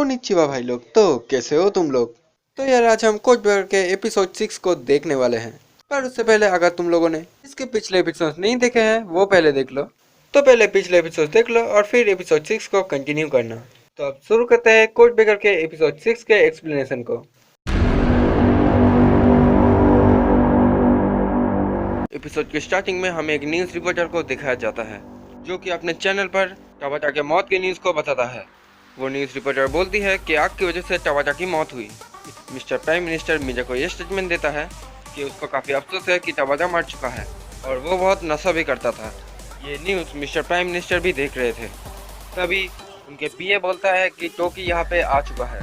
Konnichiwa भाई लोग, तो कैसे हो तुम लोग। तो यार आज हम कोड बेकर के एपिसोड 6 को देखने वाले हैं। पर उससे पहले अगर तुम लोगों ने इसके पिछले एपिसोड नहीं देखे हैं वो पहले देख लो। तो पहले पिछले एपिसोड देख लो और फिर एपिसोड 6 को कंटिन्यू करना। तो अब शुरू करते हैं कोड बेकर के एपिसोड 6 के एक्सप्लेनेशन को। एपिसोड की स्टार्टिंग में हमें एक न्यूज़ रिपोर्टर को दिखाया जाता है जो कि अपने चैनल पर टाबाटा के मौत की न्यूज़ को बताता है। वो न्यूज़ रिपोर्टर बोलती है कि आग की वजह से टाबाटा की मौत हुई। मिस्टर प्राइम मिनिस्टर मीजा को ये स्टेटमेंट देता है कि उसको काफ़ी अफसोस है कि टाबाटा मर चुका है और वो बहुत नशा भी करता था। ये न्यूज़ मिस्टर प्राइम मिनिस्टर भी देख रहे थे। तभी उनके पीए बोलता है कि टोकी यहाँ पे आ चुका है।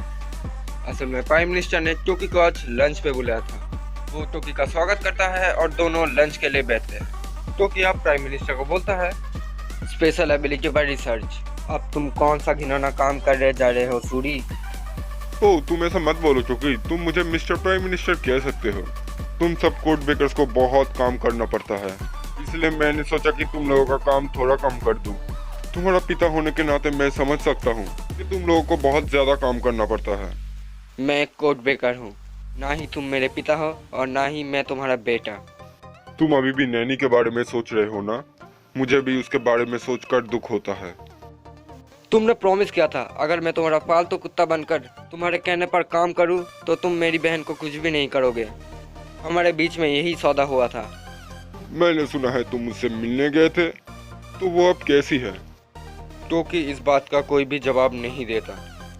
असल में प्राइम मिनिस्टर ने टोकी को आज लंच पे बुलाया था। वो टोकी का स्वागत करता है और दोनों लंच के लिए बैठते हैं। टोकी अब प्राइम मिनिस्टर को बोलता है, स्पेशल एबिलिटी पर रिसर्च। अब तुम कौन सा घिनौना काम कर जा रहे हो सूरी। ओ तुम ऐसा मत बोलो टोकी, तुम मुझे मिस्टर प्राइम मिनिस्टर कह सकते हो। तुम सब कोड बेकर्स को बहुत काम करना पड़ता है, इसलिए मैंने सोचा कि तुम लोगों का काम थोड़ा कम कर दूं। तुम्हारा पिता होने के नाते मैं समझ सकता हूँ कि तुम लोगों को बहुत ज़्यादा काम करना पड़ता है। मैं एक कोड बेकर हूँ, ना ही तुम मेरे पिता हो और ना ही मैं तुम्हारा बेटा। तुम अभी भी नैनी के बारे में सोच रहे हो ना? मुझे भी उसके बारे में सोचकर दुख होता है। तुमने प्रॉमिस किया था अगर मैं तुम्हारा पालतू कुत्ता बनकर तुम्हारे कहने पर काम करूं तो तुम मेरी बहन को कुछ भी नहीं करोगे। हमारे बीच में यही सौदा हुआ था। मैंने सुना है तुम मुझसे मिलने गए थे, तो वो अब कैसी है? टोकी इस बात का कोई भी जवाब नहीं देता,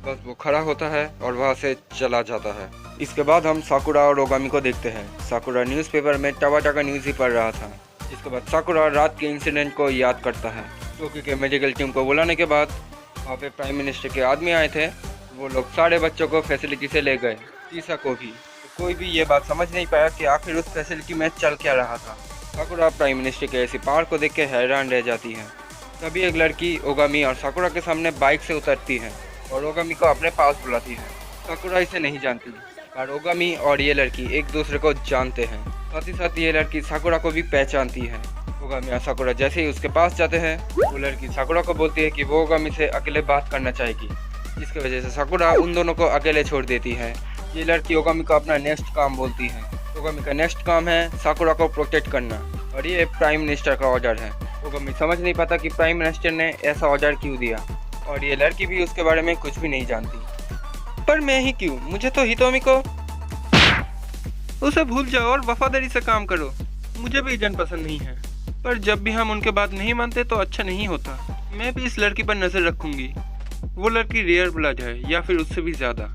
बस वो खड़ा होता है और वहाँ से चला जाता है। इसके बाद हम साकुरा और ओगामी को देखते हैं। साकुरा न्यूज़पेपर में टाबाटा का न्यूज़ ही पढ़ रहा था। इसके बाद साकुरा रात के इंसिडेंट को याद करता है। टोकी के मेडिकल टीम को बुलाने के बाद वहाँ पे प्राइम मिनिस्टर के आदमी आए थे। वो लोग सारे बच्चों को फैसिलिटी से ले गए, ईसा को भी। तो कोई भी ये बात समझ नहीं पाया कि आखिर उस फैसिलिटी में चल क्या रहा था। साकुरा प्राइम मिनिस्टर के ऐसी पावर को देख के हैरान रह जाती है। तभी एक लड़की ओगामी और साकुरा के सामने बाइक से उतरती है और ओगामी को अपने पास बुलाती है। साकुरा इसे नहीं जानती, पर ओगामी और ये लड़की एक दूसरे को जानते हैं। साथ ही साथ ये लड़की साकुरा को भी पहचानती है। ओगामी और साकुरा जैसे ही उसके पास जाते हैं, वो लड़की साकुरा को बोलती है कि वो ओगामी से अकेले बात करना चाहेगी, जिसकी वजह से साकुरा उन दोनों को अकेले छोड़ देती है। ये लड़की ओगामी को अपना नेक्स्ट काम बोलती है। ओगामी का नेक्स्ट काम है साकुरा को प्रोटेक्ट करना और ये प्राइम मिनिस्टर का ऑर्डर है। ओगामी समझ नहीं पाता कि प्राइम मिनिस्टर ने ऐसा ऑर्डर क्यों दिया और ये लड़की भी उसके बारे में कुछ भी नहीं जानती। पर मैं ही क्यों, मुझे तो हितोमी को उसे भूल जाओ और वफादारी से काम करो। मुझे भी एजेंट पसंद नहीं है, पर जब भी हम उनके बात नहीं मानते तो अच्छा नहीं होता। मैं भी इस लड़की पर नजर रखूंगी। वो लड़की रेयर ब्लड है या फिर उससे भी ज्यादा।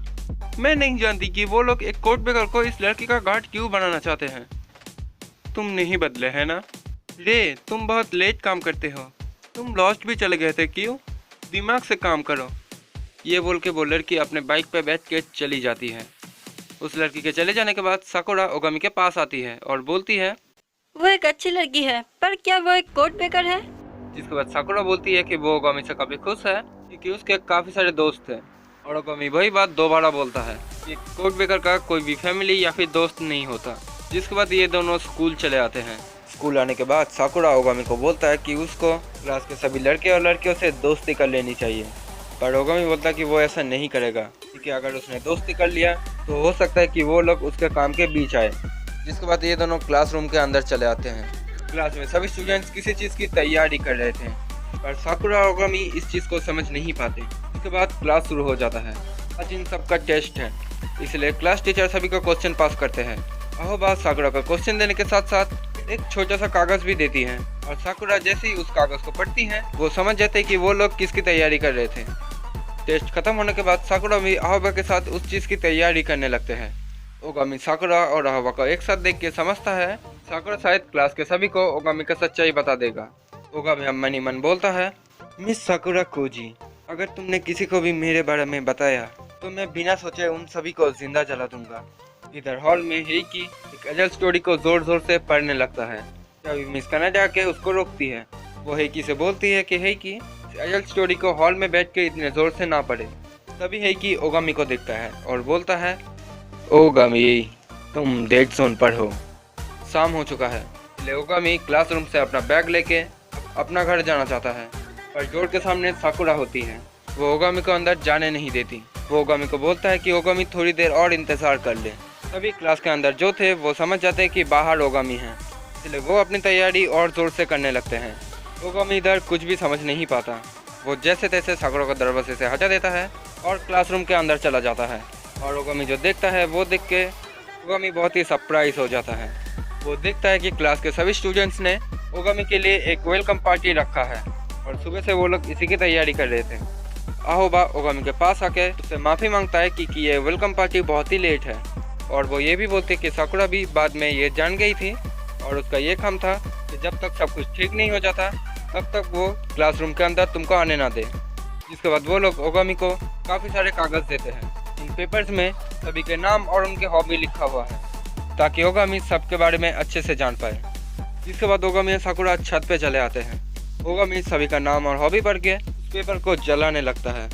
मैं नहीं जानती कि वो लोग एक कोड बेकर को इस लड़की का गार्ड क्यों बनाना चाहते हैं। तुम नहीं बदले है ना रे, तुम बहुत लेट काम करते हो। तुम लॉस्ट भी चले गए थे, क्यों? दिमाग से काम करो। ये बोल के वो लड़की अपने बाइक पर बैठ के चली जाती है। उस लड़की के चले जाने के बाद साकुरा ओगामी के पास आती है और बोलती है, वो एक अच्छी लड़की है, पर क्या वो एक कोड बेकर है? जिसके बाद साकुरा बोलती है कि वो ओगामी से काफ़ी खुश है क्योंकि उसके काफ़ी सारे दोस्त हैं। और ओगामी वही बात दोबारा बोलता है कि कोड बेकर का कोई भी फैमिली या फिर दोस्त नहीं होता। जिसके बाद ये दोनों स्कूल चले आते हैं। स्कूल आने के बाद साकुरा ओगामी को बोलता है कि उसको क्लास के सभी लड़के और लड़कियों से दोस्ती कर लेनी चाहिए, पर ओगामी बोलता है कि वो ऐसा नहीं करेगा क्योंकि अगर उसने दोस्ती कर लिया तो हो सकता है कि वो लोग उसके काम के बीच आए। जिसके बाद ये दोनों क्लासरूम के अंदर चले आते हैं। क्लास में सभी स्टूडेंट्स किसी चीज़ की तैयारी कर रहे थे, पर साकुरा और ओगामी इस चीज़ को समझ नहीं पाते। इसके बाद क्लास शुरू हो जाता है। आज इन सबका टेस्ट है, इसलिए क्लास टीचर सभी को क्वेश्चन पास करते हैं। अहोबा साकुरा को क्वेश्चन देने के साथ साथ एक छोटा सा कागज़ भी देती हैं और साकुरा जैसे ही उस कागज़ को पढ़ती हैं वो समझ जाते हैं कि वो लोग किसकी तैयारी कर रहे थे। टेस्ट खत्म होने के बाद साकुरा भी अहोबा के साथ उस चीज़ की तैयारी करने लगते हैं। ओगामी साकुरा और अहोबा को एक साथ देख के समझता है साकुरा शायद क्लास के सभी को ओगामी का सच्चाई बता देगा। ओगामी अब मन ही मन बोलता है, मिस साकुरा कोजी, अगर तुमने किसी को भी मेरे बारे में बताया तो मैं बिना सोचे उन सभी को जिंदा जला दूंगा। इधर हॉल में हेइकी एक एडल्ट स्टोरी को जोर जोर से पढ़ने लगता है। तभी मिस कनाडा के उसको रोकती है। वो हेइकी से बोलती है कि हेइकी एडल्ट स्टोरी को हॉल में बैठ के इतने जोर से ना पढ़े। तभी हेइकी ओगामी को देखता है और बोलता है, ओगामी तुम डेड जोन पर हो। शाम हो चुका है, इसलिए ओगामी क्लासरूम से अपना बैग लेके अपना घर जाना चाहता है, पर डोर के सामने साकुरा होती है। वो ओगामी को अंदर जाने नहीं देती। वो ओगामी को बोलता है कि ओगामी थोड़ी देर और इंतजार कर ले। तभी क्लास के अंदर जो थे वो समझ जाते हैं कि बाहर ओगामी हैं, इसलिए वो अपनी तैयारी और जोर से करने लगते हैं। ओगामी इधर कुछ भी समझ नहीं पाता। वो जैसे तैसे साकुरा को दरवाजे से हटा देता है और क्लासरूम के अंदर चला जाता है। और ओगामी जो देखता है वो देख के ओगामी बहुत ही सरप्राइज हो जाता है। वो देखता है कि क्लास के सभी स्टूडेंट्स ने ओगामी के लिए एक वेलकम पार्टी रखा है और सुबह से वो लोग इसी की तैयारी कर रहे थे। आहोबा ओगामी के पास आके उससे माफ़ी मांगता है कि ये वेलकम पार्टी बहुत ही लेट है, और वो ये भी बोलते कि साकुरा भी बाद में ये जान गई थी और उसका ये काम था कि जब तक सब कुछ ठीक नहीं हो जाता तब तक वो क्लासरूम के अंदर तुमको आने ना दे। जिसके बाद वो लोग ओगामी को काफ़ी सारे कागज़ देते हैं। इन पेपर्स में सभी के नाम और उनके हॉबी लिखा हुआ है ताकि ओगामी सबके बारे में अच्छे से जान पाए। जिसके बाद ओगामी और साकुरा छत पे चले आते हैं। ओगामी सभी का नाम और हॉबी पढ़ के उस पेपर को जलाने लगता है,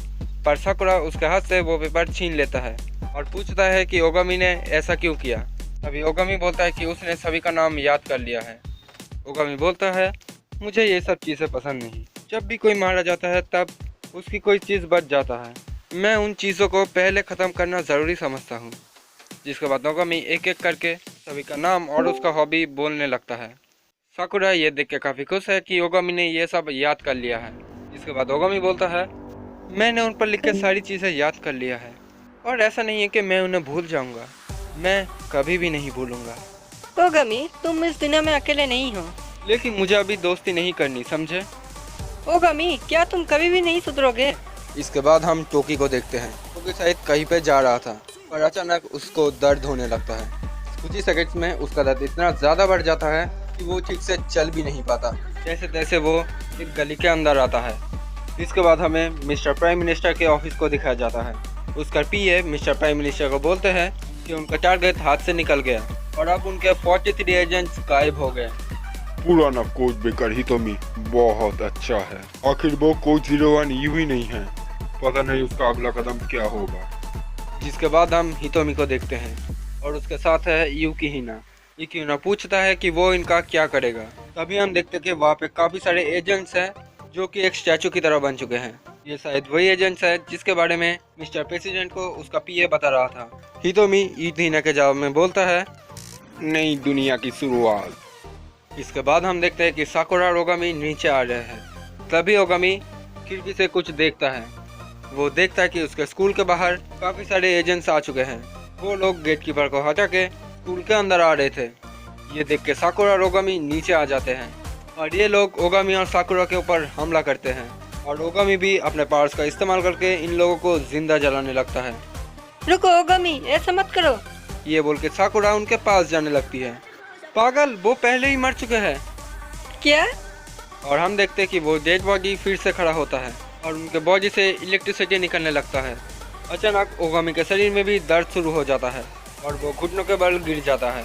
पर साकुरा उसके हाथ से वो पेपर छीन लेता है और पूछता है कि ओगामी ने ऐसा क्यों किया। तभी ओगामी बोलता है कि उसने सभी का नाम याद कर लिया है। ओगामी बोलता है, मुझे ये सब चीज़ें पसंद नहीं। जब भी कोई मारा जाता है तब उसकी कोई चीज़ बच जाता है। मैं उन चीज़ों को पहले ख़त्म करना ज़रूरी समझता हूँ। जिसके बाद ओगामी एक एक करके सभी का नाम और उसका हॉबी बोलने लगता है। साकुरा ये देख के काफ़ी खुश है कि ओगामी ने ये सब याद कर लिया है। जिसके बाद ओगामी बोलता है, मैंने उन पर लिख के सारी चीज़ें याद कर लिया है और ऐसा नहीं है कि मैं उन्हें भूल जाऊंगा। मैं कभी भी नहीं भूलूंगा। ओगामी, तुम इस दुनिया में अकेले नहीं हो। लेकिन मुझे अभी दोस्ती नहीं करनी, समझे? ओगामी, क्या तुम कभी भी नहीं सुधरोगे? इसके बाद हम टोकी को देखते हैं। टोकी शायद कहीं पे जा रहा था और अचानक उसको दर्द होने लगता है। कुछ ही सेकंड्स में उसका दर्द इतना ज़्यादा बढ़ जाता है कि वो ठीक से चल भी नहीं पाता। जैसे तैसे वो एक गली के अंदर आता है। इसके बाद हमें मिस्टर प्राइम मिनिस्टर के ऑफिस को दिखाया जाता है। उसका पीए मिस्टर प्राइम मिनिस्टर को बोलते हैं कि उनका टारगेट हाथ से निकल गया और अब उनके 43 एजेंट्स गायब हो गए। पुराना कोड बेकर हितोमी बहुत अच्छा है। आखिर वो कोड 01 यूं ही नहीं है। पता नहीं उसका अगला कदम क्या होगा। जिसके बाद हम हितोमी को देखते हैं और उसके साथ है यूकी हिना पूछता है कि वो इनका क्या करेगा। तभी हम देखते हैं कि वहाँ पे काफ़ी सारे एजेंट्स हैं जो कि एक स्टैचू की तरह बन चुके हैं। ये शायद वही एजेंट्स है जिसके बारे में मिस्टर प्रेसिडेंट को उसका पीए बता रहा था। हितोमी हिना के जवाब में बोलता है, नई दुनिया की शुरुआत। इसके बाद हम देखते हैं कि साकुरा और ओगामी नीचे आ रहे हैं। तभी ओगामी खिड़की से कुछ देखता है। वो देखता है कि उसके स्कूल के बाहर काफ़ी सारे एजेंट्स आ चुके हैं। वो लोग गेटकीपर को हटा के स्कूल के अंदर आ रहे थे। ये देख के साकुरा और ओगामी नीचे आ जाते हैं और ये लोग ओगामी और साकुरा के ऊपर हमला करते हैं और ओगामी भी अपने पावर्स का इस्तेमाल करके इन लोगों को जिंदा जलाने लगता है। रुको ओगामी, ऐसा मत करो। ये बोल के साकुरा उनके पास जाने लगती है। पागल, वो पहले ही मर चुके हैं। क्या? और हम देखते हैं कि वो डेड बॉडी फिर से खड़ा होता है और उनके बॉडी से इलेक्ट्रिसिटी निकलने लगता है। अचानक ओगामी के शरीर में भी दर्द शुरू हो जाता है और वो घुटनों के बल गिर जाता है।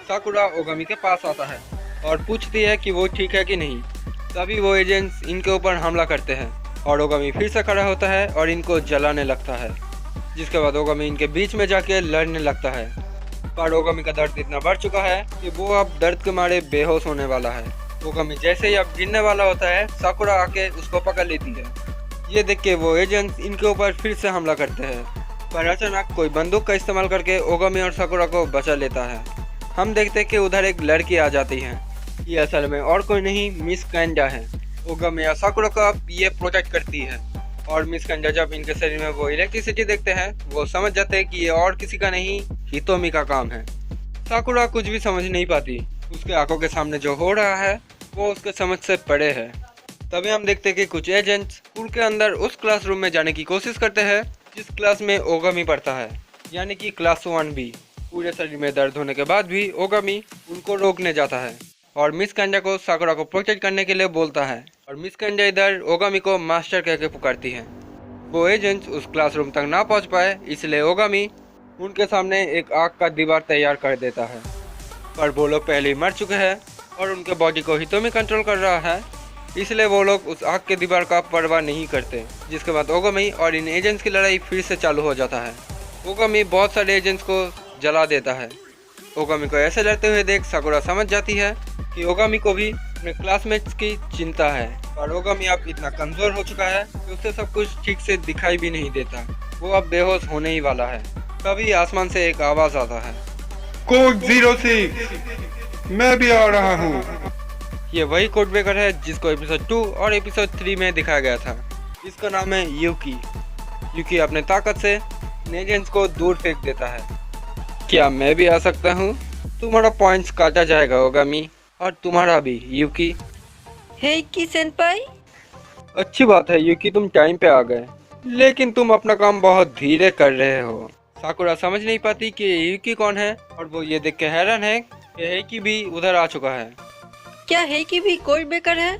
साकुरा ओगामी के पास आता है और पूछती है कि वो ठीक है कि नहीं। तभी वो एजेंट्स इनके ऊपर हमला करते हैं और ओगामी फिर से खड़ा होता है और इनको जलाने लगता है। जिसके बाद ओगामी इनके बीच में जाके लड़ने लगता है, पर ओगामी का दर्द इतना बढ़ चुका है कि वो अब दर्द के मारे बेहोश होने वाला है। ओगामी जैसे ही अब गिरने वाला होता है, साकुरा आके उसको पकड़ लेती है। ये देख के वो एजेंट्स इनके ऊपर फिर से हमला करते हैं, पर अचानक कोई बंदूक का इस्तेमाल करके ओगामी और साकुरा को बचा लेता है। हम देखते हैं कि उधर एक लड़की आ जाती है। ये असल में और कोई नहीं, मिस कैंडा है। ओगामी और साकुरा को अब ये प्रोटेक्ट करती है और मिस कैंडा जब इनके शरीर में वो इलेक्ट्रिसिटी देखते हैं, वो समझ जाते हैं कि ये और किसी का नहीं, हितोमी का काम है। साकुरा कुछ भी समझ नहीं पाती। उसके आंखों के सामने जो हो रहा है वो उसके समझ से परे है। तभी हम देखते हैं कि कुछ एजेंट्स स्कूल के अंदर उस क्लासरूम में जाने की कोशिश करते हैं जिस क्लास में ओगामी पढ़ता है, यानी कि क्लास 1B। पूरे शरीर में दर्द होने के बाद भी ओगामी उनको रोकने जाता है और मिस कैंडा को साकुरा को प्रोटेक्ट करने के लिए बोलता है और मिस कैंडा इधर ओगामी को मास्टर कह के पुकारती है। वो एजेंट्स उस क्लासरूम तक ना पहुंच पाए, इसलिए ओगामी उनके सामने एक आग का दीवार तैयार कर देता है, पर वो लोग पहले ही मर चुके हैं और उनके बॉडी को हितोमी कंट्रोल कर रहा है, इसलिए वो लोग उस आग के दीवार का परवाह नहीं करते। जिसके बाद ओगामी और इन एजेंट्स की लड़ाई फिर से चालू हो जाता है। ओगामी बहुत सारे एजेंट्स को जला देता है। ओगामी को ऐसे लड़ते हुए देख साकुरा समझ जाती है कि ओगामी को भी अपने क्लासमेट्स की चिंता है, और ओगामी अब इतना कमज़ोर हो चुका है कि उसे सब कुछ ठीक से दिखाई भी नहीं देता। वो अब बेहोश होने ही वाला है। तभी आसमान से एक आवाज आता है। कोड 06, मैं भी आ रहा हूँ। ये वही कोड ब्रेकर है जिसको एपिसोड 2 और एपिसोड 3 में दिखाया गया था। इसका नाम है यूकी। यूकी अपने ताकत से एलियंस को दूर फेंक देता है। क्या मैं भी आ सकता हूँ? तुम्हारा पॉइंट्स काटा जाएगा ओगामी, और तुम्हारा भी यूकी। हे की सेनपाई, अच्छी बात है यूकी, तुम टाइम पे आ गए, लेकिन तुम अपना काम बहुत धीरे कर रहे हो। साकुरा समझ नहीं पाती कि यूकी कौन है, और वो ये देख के हैरान है कि हेकी भी उधर आ चुका है। क्या हे की भी कोड ब्रेकर है?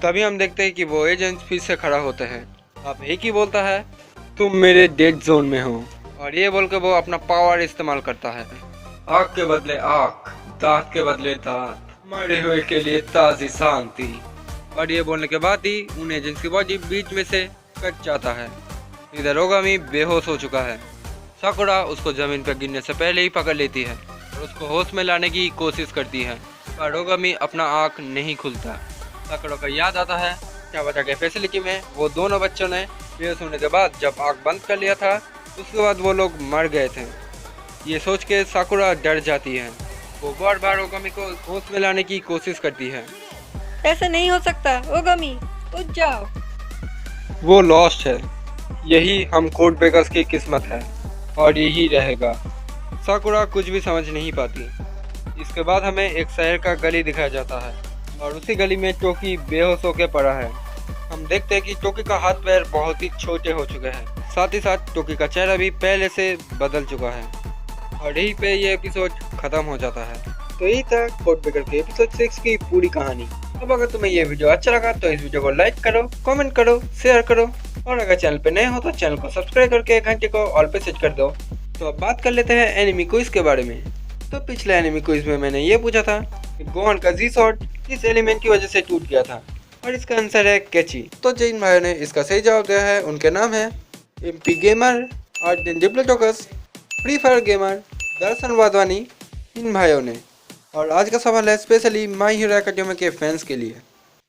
तभी हम देखते हैं कि वो एजेंट फिर से खड़ा होते हैं। अब हेकी बोलता है, तुम मेरे डेड जोन में हो, और ये बोल के वो अपना पावर इस्तेमाल करता है। आँख के बदले आँख, दांत के बदले दांत, मरे हुए के लिए ताजी शांति। और ये बोलने के बाद ही उन एजेंट्स की बॉडी बीच में से कट जाता है। इधर ओगामी बेहोश हो चुका है। साकुरा उसको जमीन पर गिरने से पहले ही पकड़ लेती है और उसको होश में लाने की कोशिश करती है, पर ओगामी अपना आँख नहीं खुलता। साकुरा को याद आता है क्या बता के फैसिलिटी में वो दोनों बच्चों ने बेहोश होने के बाद जब आँख बंद कर लिया था, उसके बाद वो लोग मर गए थे। ये सोच के साकुरा डर जाती है। वो बार बार ओगामी को होश में लाने की कोशिश करती है। ऐसा नहीं हो सकता ओगामी, उठ जाओ। वो लॉस्ट है। यही हम कोड ब्रेकर्स की किस्मत है और यही रहेगा। साकुरा कुछ भी समझ नहीं पाती। इसके बाद हमें एक शहर का गली दिखाया जाता है और उसी गली में टोकी बेहोश होकर पड़ा है। हम देखते हैं कि टोकी का हाथ पैर बहुत ही छोटे हो चुके हैं, साथ ही साथ टोकी का चेहरा भी पहले से बदल चुका है। और यहीं पे ये एपिसोड खत्म हो जाता है। तो यही था कोड ब्रेकर के एपिसोड 6 की पूरी कहानी। अब अगर तुम्हें ये वीडियो अच्छा लगा तो इस वीडियो को लाइक करो, कमेंट करो, शेयर करो, और अगर चैनल पे नए हो तो चैनल को सब्सक्राइब करके घंटे को ऑल पे सेट कर दो। तो अब बात कर लेते हैं एनिमी क्विज के बारे में। तो पिछले एनिमी क्विज में मैंने ये पूछा था कि गोहान का जी शॉट किस एलिमेंट की वजह से टूट गया था, और इसका आंसर है केची। तो जिन भाइयों ने इसका सही जवाब दिया है उनके नाम है एमपी गेमर, आर्टिन डिप्लोटोकस, free fire gamer, Darshan Wadhwani, इन भाइयों ने। और आज का सवाल है स्पेशली माय हीरो एकेडमी के फैंस के लिए।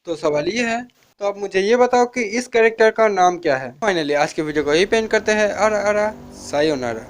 तो सवाल ये है, तो आप मुझे ये बताओ कि इस कैरेक्टर का नाम क्या है। फाइनली आज के वीडियो को यही पेंट करते हैं। आरा आरा सायोनारा।